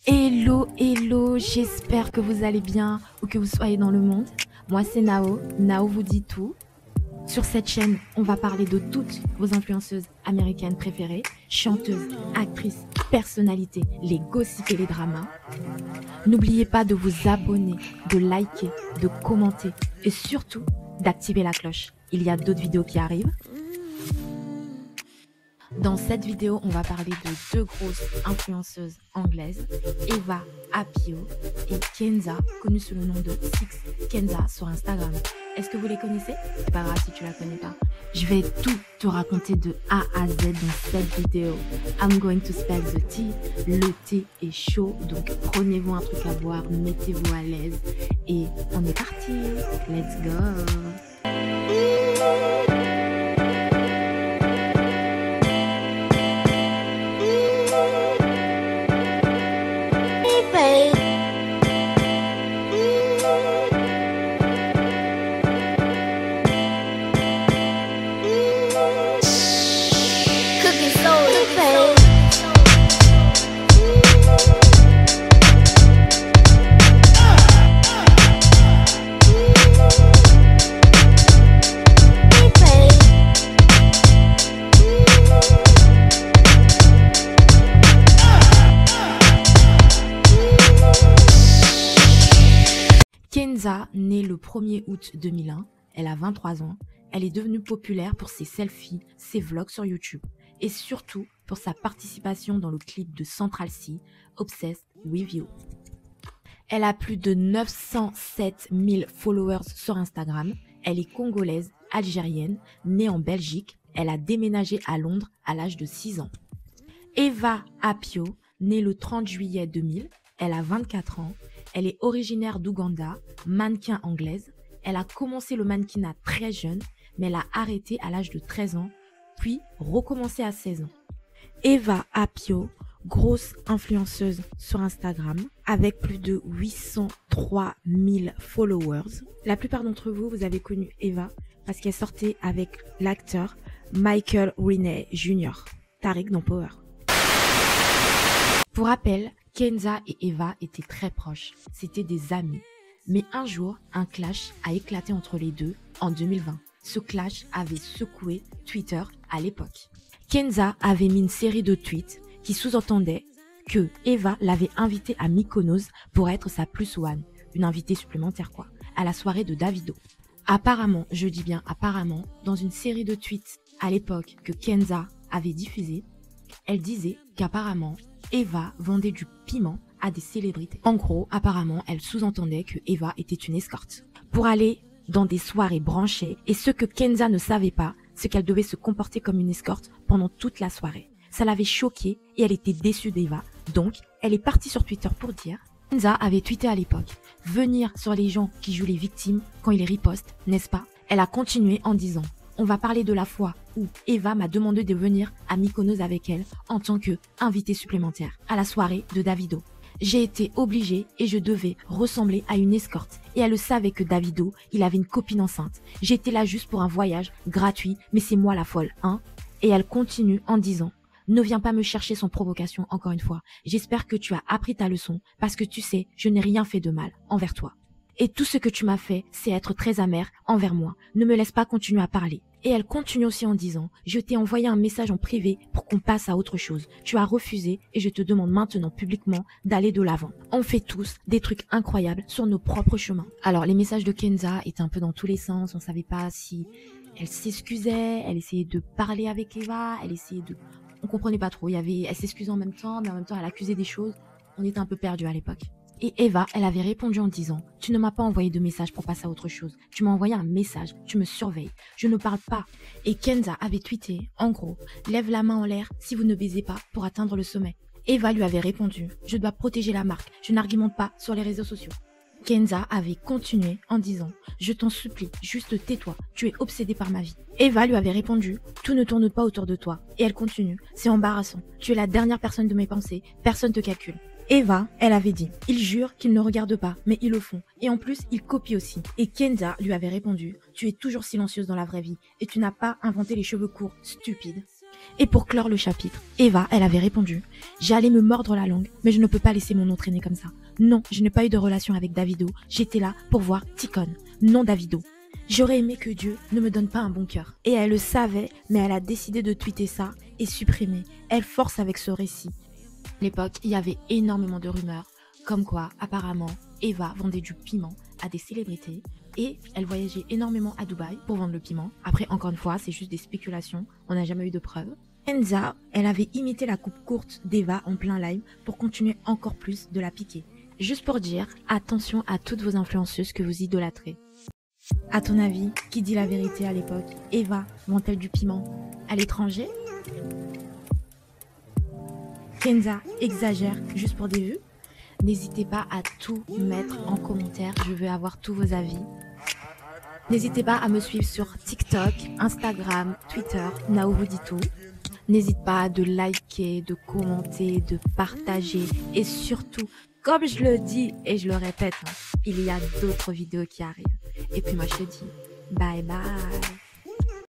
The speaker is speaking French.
Hello, hello, j'espère que vous allez bien ou que vous soyez dans le monde. Moi c'est Nao, Nao vous dit tout. Sur cette chaîne, on va parler de toutes vos influenceuses américaines préférées, chanteuses, actrices, personnalités, les gossips et les dramas. N'oubliez pas de vous abonner, de liker, de commenter et surtout d'activer la cloche. Il y a d'autres vidéos qui arrivent. Dans cette vidéo, on va parler de deux grosses influenceuses anglaises, Eva Apio et Kenza, connue sous le nom de Six Kenza sur Instagram. Est-ce que vous les connaissez? C'est pas grave si tu la connais pas. Je vais tout te raconter de A à Z dans cette vidéo. I'm going to spill the tea. Le thé est chaud, donc prenez-vous un truc à boire, mettez-vous à l'aise et on est parti. Let's go. Kenza, née le 1er août 2001, elle a 23 ans, elle est devenue populaire pour ses selfies, ses vlogs sur YouTube et surtout pour sa participation dans le clip de Central C, Obsessed with You. Elle a plus de 907 000 followers sur Instagram, elle est congolaise, algérienne, née en Belgique, elle a déménagé à Londres à l'âge de 6 ans. Eva Apio, née le 30 juillet 2000, elle a 24 ans, elle est originaire d'Ouganda, mannequin anglaise. Elle a commencé le mannequinat très jeune, mais elle a arrêté à l'âge de 13 ans, puis recommencé à 16 ans. Eva Apio, grosse influenceuse sur Instagram, avec plus de 803 000 followers. La plupart d'entre vous, vous avez connu Eva parce qu'elle sortait avec l'acteur Michael Rennie Jr., Tariq dans Power. Pour rappel, Kenza et Eva étaient très proches, c'étaient des amis. Mais un jour, un clash a éclaté entre les deux en 2020. Ce clash avait secoué Twitter à l'époque. Kenza avait mis une série de tweets qui sous-entendaient que Eva l'avait invitée à Mykonos pour être sa plus one, une invitée supplémentaire quoi, à la soirée de Davido. Apparemment, je dis bien apparemment, dans une série de tweets à l'époque que Kenza avait diffusée, elle disait qu'apparemment, Eva vendait du piment à des célébrités. En gros, apparemment, elle sous-entendait que Eva était une escorte pour aller dans des soirées branchées et ce que Kenza ne savait pas, c'est qu'elle devait se comporter comme une escorte pendant toute la soirée. Ça l'avait choquée et elle était déçue d'Eva. Donc, elle est partie sur Twitter pour dire Kenza avait tweeté à l'époque « Venir sur les gens qui jouent les victimes quand ils les ripostent, n'est-ce pas ?» Elle a continué en disant « On va parler de la fois où Eva m'a demandé de venir à Mykonos avec elle en tant qu'invitée supplémentaire à la soirée de Davido. J'ai été obligée et je devais ressembler à une escorte. Et elle le savait que Davido, il avait une copine enceinte. J'étais là juste pour un voyage gratuit, mais c'est moi la folle, hein ?» Et elle continue en disant « Ne viens pas me chercher sans provocation encore une fois. J'espère que tu as appris ta leçon parce que tu sais, je n'ai rien fait de mal envers toi. Et tout ce que tu m'as fait, c'est être très amère envers moi. Ne me laisse pas continuer à parler. » Et elle continue aussi en disant « Je t'ai envoyé un message en privé pour qu'on passe à autre chose. Tu as refusé et je te demande maintenant publiquement d'aller de l'avant. On fait tous des trucs incroyables sur nos propres chemins. » Alors les messages de Kenza étaient un peu dans tous les sens. On savait pas si elle s'excusait, elle essayait de parler avec Eva, elle essayait de... On comprenait pas trop. Elle s'excusait en même temps, mais en même temps elle accusait des choses. On était un peu perdus à l'époque. Et Eva, elle avait répondu en disant « Tu ne m'as pas envoyé de message pour passer à autre chose. Tu m'as envoyé un message, tu me surveilles. Je ne parle pas. » Et Kenza avait tweeté, en gros « Lève la main en l'air si vous ne baisez pas pour atteindre le sommet. » Eva lui avait répondu « Je dois protéger la marque. Je n'argumente pas sur les réseaux sociaux. » Kenza avait continué en disant « Je t'en supplie, juste tais-toi. Tu es obsédée par ma vie. » Eva lui avait répondu « Tout ne tourne pas autour de toi. » Et elle continue « C'est embarrassant. Tu es la dernière personne de mes pensées. Personne te calcule. » Eva, elle avait dit « Ils jurent qu'ils ne regardent pas, mais ils le font. Et en plus, ils copient aussi. » Et Kenza lui avait répondu « Tu es toujours silencieuse dans la vraie vie et tu n'as pas inventé les cheveux courts, stupide. » Et pour clore le chapitre, Eva, elle avait répondu « J'allais me mordre la langue, mais je ne peux pas laisser mon nom traîner comme ça. Non, je n'ai pas eu de relation avec Davido, j'étais là pour voir Ticon, non Davido. J'aurais aimé que Dieu ne me donne pas un bon cœur. » Et elle le savait, mais elle a décidé de tweeter ça et supprimer. Elle force avec ce récit. À l'époque, il y avait énormément de rumeurs, comme quoi, apparemment, Eva vendait du piment à des célébrités et elle voyageait énormément à Dubaï pour vendre le piment. Après, encore une fois, c'est juste des spéculations, on n'a jamais eu de preuves. Kenza, elle avait imité la coupe courte d'Eva en plein live pour continuer encore plus de la piquer. Juste pour dire, attention à toutes vos influenceuses que vous idolâtrez. À ton avis, qui dit la vérité à l'époque? Eva vend-elle du piment à l'étranger? Kenza exagère juste pour des vues? N'hésitez pas à tout mettre en commentaire, je veux avoir tous vos avis. N'hésitez pas à me suivre sur TikTok, Instagram, Twitter, Nao vous dit tout. N'hésite pas de liker, de commenter, de partager et surtout, comme je le dis et je le répète, il y a d'autres vidéos qui arrivent. Et puis moi je te dis, bye bye.